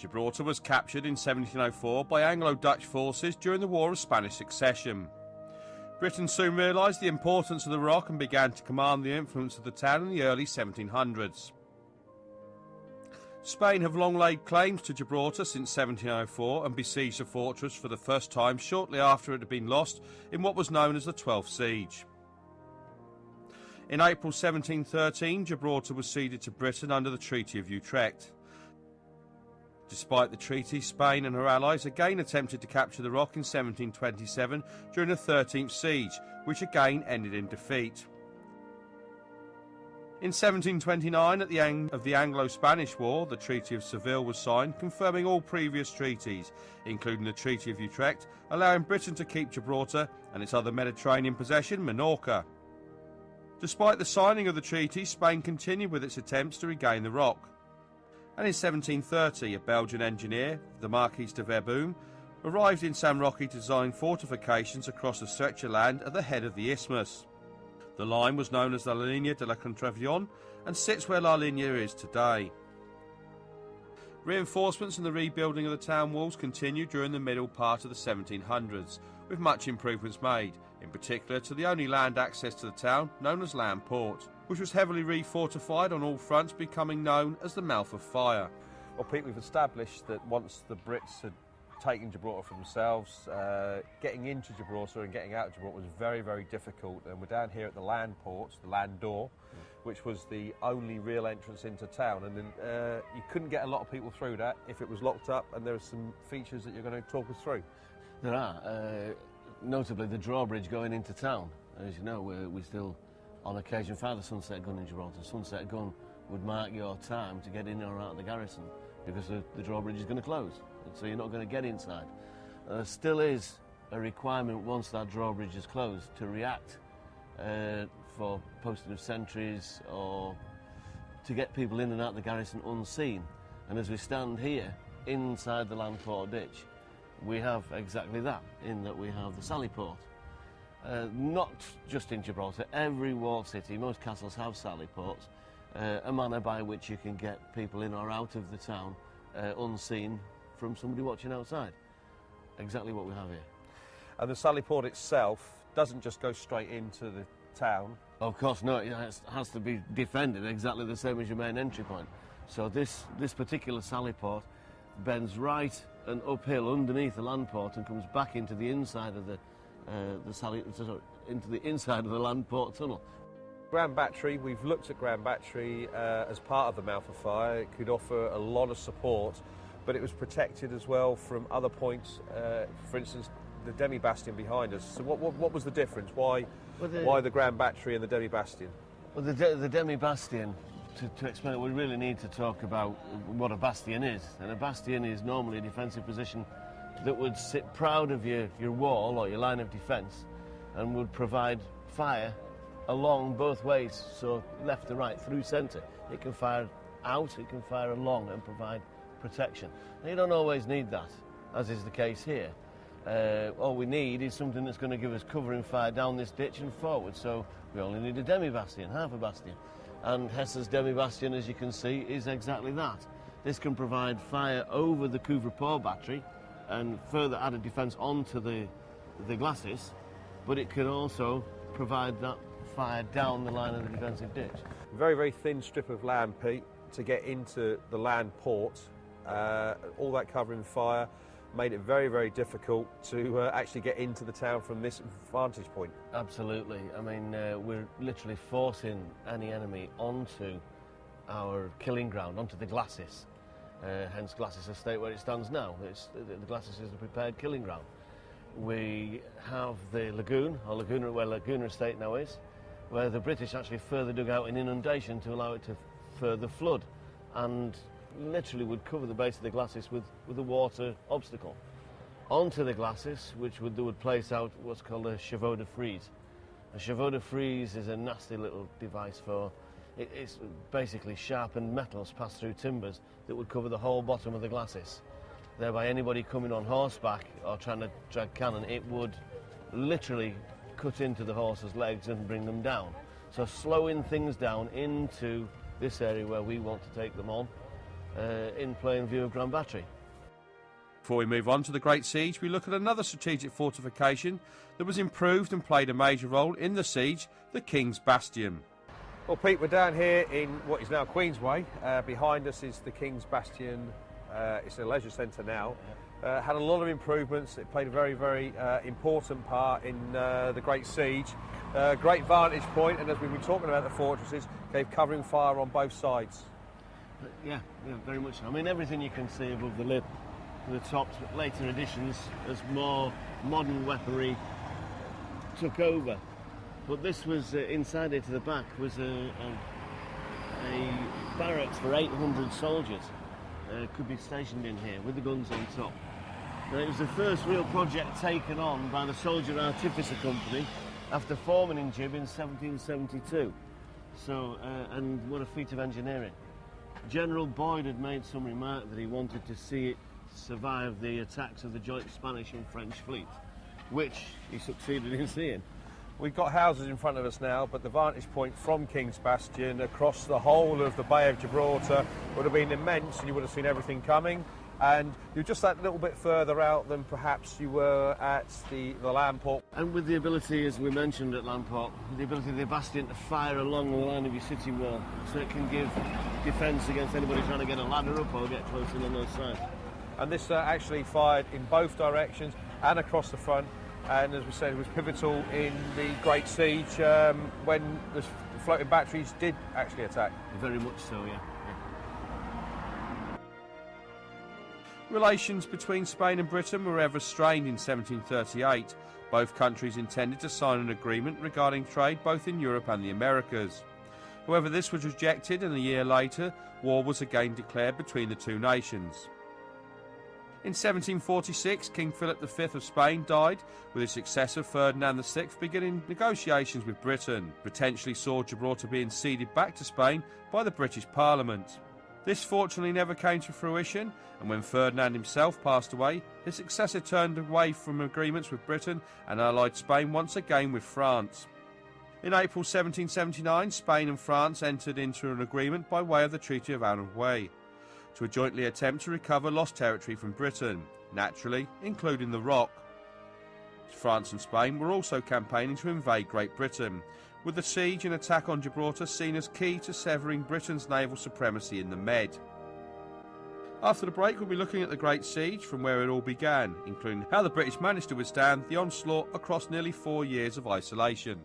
Gibraltar was captured in 1704 by Anglo-Dutch forces during the War of Spanish Succession. Britain soon realised the importance of the rock and began to command the influence of the town in the early 1700s. Spain have long laid claims to Gibraltar since 1704 and besieged the fortress for the first time shortly after it had been lost in what was known as the 12th Siege. In April 1713, Gibraltar was ceded to Britain under the Treaty of Utrecht. Despite the treaty, Spain and her allies again attempted to capture the rock in 1727 during the 13th Siege, which again ended in defeat. In 1729, at the end of the Anglo-Spanish War, the Treaty of Seville was signed, confirming all previous treaties, including the Treaty of Utrecht, allowing Britain to keep Gibraltar and its other Mediterranean possession, Minorca. Despite the signing of the treaty, Spain continued with its attempts to regain the rock. And in 1730, a Belgian engineer, the Marquis de Verboom, arrived in San Roque to design fortifications across a stretch of land at the head of the isthmus. The line was known as La Línea de la Concepción and sits where La Línea is today. Reinforcements and the rebuilding of the town walls continued during the middle part of the 1700s, with much improvements made, in particular to the only land access to the town, known as Land Port, which was heavily refortified on all fronts, becoming known as the Mouth of Fire. Well, Pete, we've established that once the Brits had taken Gibraltar for themselves, getting into Gibraltar and getting out of Gibraltar was very, very difficult. And we're down here at the land port, the land door, which was the only real entrance into town. And then you couldn't get a lot of people through that if it was locked up. And there are some features that you're going to talk us through. There are, notably the drawbridge going into town. As you know, we still, on occasion, fire the sunset gun in Gibraltar. Sunset gun would mark your time to get in or out of the garrison because the drawbridge is going to close, so you're not going to get inside. Still is a requirement once that drawbridge is closed to react for posting of sentries or to get people in and out of the garrison unseen. And as we stand here inside the land port ditch, we have exactly that, in that we have the sally port. Not just in Gibraltar, every walled city, most castles have sally ports, a manner by which you can get people in or out of the town unseen from somebody watching outside. Exactly what we have here. And the sally port itself doesn't just go straight into the town. Of course not, it has to be defended exactly the same as your main entry point. So this particular sally port bends right and uphill underneath the land port and comes back into the inside of into the inside of the land port tunnel. Grand Battery, we've looked at Grand Battery as part of the Mouth of Fire. It could offer a lot of support, but it was protected as well from other points. For instance, the Demi Bastion behind us. So what was the difference? Why the Grand Battery and the Demi Bastion? Well, the Demi Bastion, to explain it, we really need to talk about what a bastion is. And a bastion is normally a defensive position that would sit proud of your wall or your line of defence and would provide fire along both ways, so left to right, through centre. It can fire out, it can fire along and provide protection. Now, you don't always need that, as is the case here. All we need is something that's going to give us cover and fire down this ditch and forward, so we only need a demi-bastion, half a bastion. And Hesse's demi-bastion, as you can see, is exactly that. This can provide fire over the Couvre-Port battery and further added defence onto the glacis, but it can also provide that fire down the line of the defensive ditch. Very, very thin strip of land, Pete, to get into the land port. All that covering fire made it very, very difficult to actually get into the town from this vantage point. Absolutely. I mean, we're literally forcing any enemy onto our killing ground, onto the glacis. Hence Glacis Estate where it stands now. The glacis is the prepared killing ground. We have the lagoon, or Laguna, where Laguna Estate now is, where the British actually further dug out an inundation to allow it to further flood, and literally would cover the base of the glacis with a water obstacle. Onto the glacis, which they would place out what's called a chevaux de frise. A chevaux de frise is a nasty little device for, it's basically sharpened metals passed through timbers that would cover the whole bottom of the glacis. Thereby anybody coming on horseback or trying to drag cannon, it would literally cut into the horse's legs and bring them down. So slowing things down into this area where we want to take them on, in plain view of Grand Battery. Before we move on to the Great Siege, we look at another strategic fortification that was improved and played a major role in the siege, the King's Bastion. Well, Pete, we're down here in what is now Queensway. Behind us is the King's Bastion. It's a leisure centre now. Had a lot of improvements. It played a very, very important part in the Great Siege. Great vantage point, and as we've been talking about the fortresses, gave covering fire on both sides. Yeah, very much so. I mean, everything you can see above the lip, the tops, later additions, as more modern weaponry took over. But this was, inside it to the back, was a barracks for 800 soldiers. Could be stationed in here with the guns on top. Now, it was the first real project taken on by the Soldier Artificer Company after forming in Gib in 1772. So, and what a feat of engineering. General Boyd had made some remark that he wanted to see it survive the attacks of the joint Spanish and French fleet, which he succeeded in seeing. We've got houses in front of us now, but the vantage point from King's Bastion across the whole of the Bay of Gibraltar would have been immense, and you would have seen everything coming. And you're just that little bit further out than perhaps you were at the Landport. And with the ability, as we mentioned at Landport, the ability of the Bastion to fire along the line of your city wall, so it can give defence against anybody trying to get a ladder up or get close in on those sides. And this actually fired in both directions and across the front. And as we said, it was pivotal in the Great Siege when the floating batteries did actually attack. Very much so, yeah. Relations between Spain and Britain were ever strained in 1738. Both countries intended to sign an agreement regarding trade both in Europe and the Americas. However, this was rejected, and a year later, war was again declared between the two nations. In 1746, King Philip V of Spain died, with his successor Ferdinand VI beginning negotiations with Britain, potentially saw Gibraltar being ceded back to Spain by the British Parliament. This fortunately never came to fruition, and when Ferdinand himself passed away, his successor turned away from agreements with Britain and allied Spain once again with France. In April 1779, Spain and France entered into an agreement by way of the Treaty of Unofficial to jointly attempt to recover lost territory from Britain, naturally including the Rock. France and Spain were also campaigning to invade Great Britain, with the siege and attack on Gibraltar seen as key to severing Britain's naval supremacy in the Med. After the break, we'll be looking at the Great Siege from where it all began, including how the British managed to withstand the onslaught across nearly 4 years of isolation.